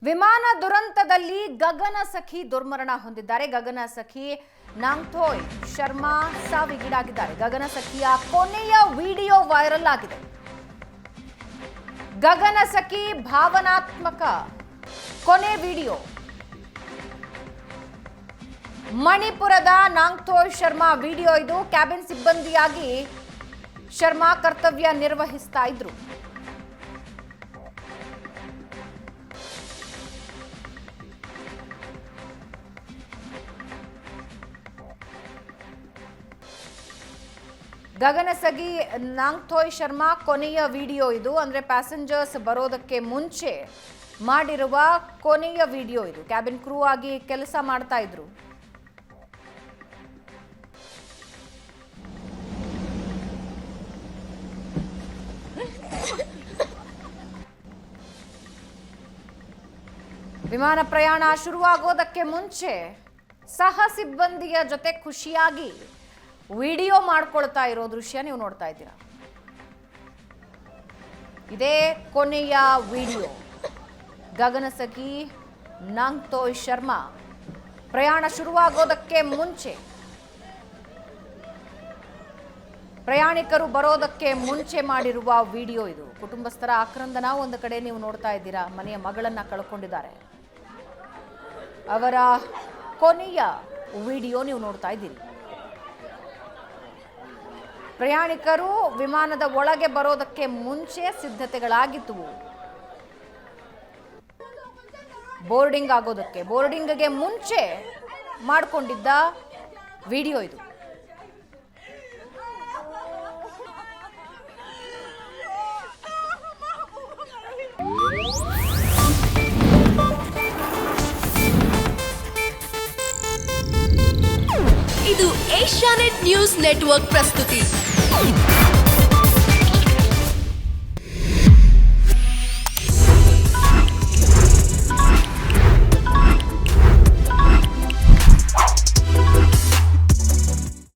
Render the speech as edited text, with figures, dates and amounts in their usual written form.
ವಿಮಾನ ದುರಂತದಲ್ಲಿ ಗಗನ ಸಖಿ ದುರ್ಮರಣ ಹೊಂದಿದ್ದಾರೆ. ಗಗನ ಸಖಿ ನಾಂಗ್ಥೋಯ್ ಶರ್ಮಾ ಸಾವಿಗೀಡಾಗಿದ್ದಾರೆ. ಗಗನ ಸಖಿಯ ಕೊನೆಯ ವಿಡಿಯೋ ವೈರಲ್ ಆಗಿದೆ. ಗಗನ ಸಖಿ ಭಾವನಾತ್ಮಕ ಕೊನೆ ವಿಡಿಯೋ. ಮಣಿಪುರದ ನಾಂಗ್ಥೋಯ್ ಶರ್ಮಾ ವಿಡಿಯೋ ಇದು. ಕ್ಯಾಬಿನ್ ಸಿಬ್ಬಂದಿಯಾಗಿ ಶರ್ಮಾ ಕರ್ತವ್ಯ ನಿರ್ವಹಿಸ್ತಾ ಇದ್ರು. ಗಗನಸಗಿ ನಾಂಗ್ಥೋಯ್ ಶರ್ಮಾ ಕೊನೆಯ ವಿಡಿಯೋ ಇದು. ಅಂದ್ರೆ ಪ್ಯಾಸೆಂಜರ್ಸ್ ಬರೋದಕ್ಕೆ ಮುಂಚೆ ಮಾಡಿರುವ ಕೊನೆಯ ವಿಡಿಯೋ ಇದು. ಕ್ಯಾಬಿನ್ ಕ್ರೂ ಆಗಿ ಕೆಲಸ ಮಾಡ್ತಾ ಇದ್ರು. ವಿಮಾನ ಪ್ರಯಾಣ ಶುರುವಾಗೋದಕ್ಕೆ ಮುಂಚೆ ಸಹ ಸಿಬ್ಬಂದಿಯ ಜೊತೆ ಖುಷಿಯಾಗಿ ವಿಡಿಯೋ ಮಾಡ್ಕೊಳ್ತಾ ಇರೋ ದೃಶ್ಯ ನೀವು ನೋಡ್ತಾ ಇದ್ದೀರಾ. ಇದೇ ಕೊನೆಯ ವಿಡಿಯೋ. ಗಗನಸಖಿ ನಾಂಗ್ಥೋಯ್ ಶರ್ಮಾ ಪ್ರಯಾಣ ಶುರುವಾಗೋದಕ್ಕೆ ಮುಂಚೆ, ಪ್ರಯಾಣಿಕರು ಬರೋದಕ್ಕೆ ಮುಂಚೆ ಮಾಡಿರುವ ವಿಡಿಯೋ ಇದು. ಕುಟುಂಬಸ್ಥರ ಆಕ್ರಂದನ ಒಂದು ಕಡೆ ನೀವು ನೋಡ್ತಾ ಇದ್ದೀರಾ. ಮನೆಯ ಮಗಳನ್ನ ಕಳ್ಕೊಂಡಿದ್ದಾರೆ. ಅವರ ಕೊನೆಯ ವಿಡಿಯೋ ನೀವು ನೋಡ್ತಾ ಇದ್ದೀರಿ. ಪ್ರಯಾಣಿಕರು ವಿಮಾನದ ಒಳಗೆ ಬರೋದಕ್ಕೆ ಮುಂಚೆ ಸಿದ್ಧತೆಗಳಾಗಿತ್ತು. ಬೋರ್ಡಿಂಗ್ ಆಗೋದಕ್ಕೆ, ಬೋರ್ಡಿಂಗ್ಗೆ ಮುಂಚೆ ಮಾಡಿಕೊಂಡಿದ್ದ ವಿಡಿಯೋ ಇದು. ಇದು ಏಷ್ಯಾನೆಟ್ ನ್ಯೂಸ್ ನೆಟ್ವರ್ಕ್ ಪ್ರಸ್ತುತಿ.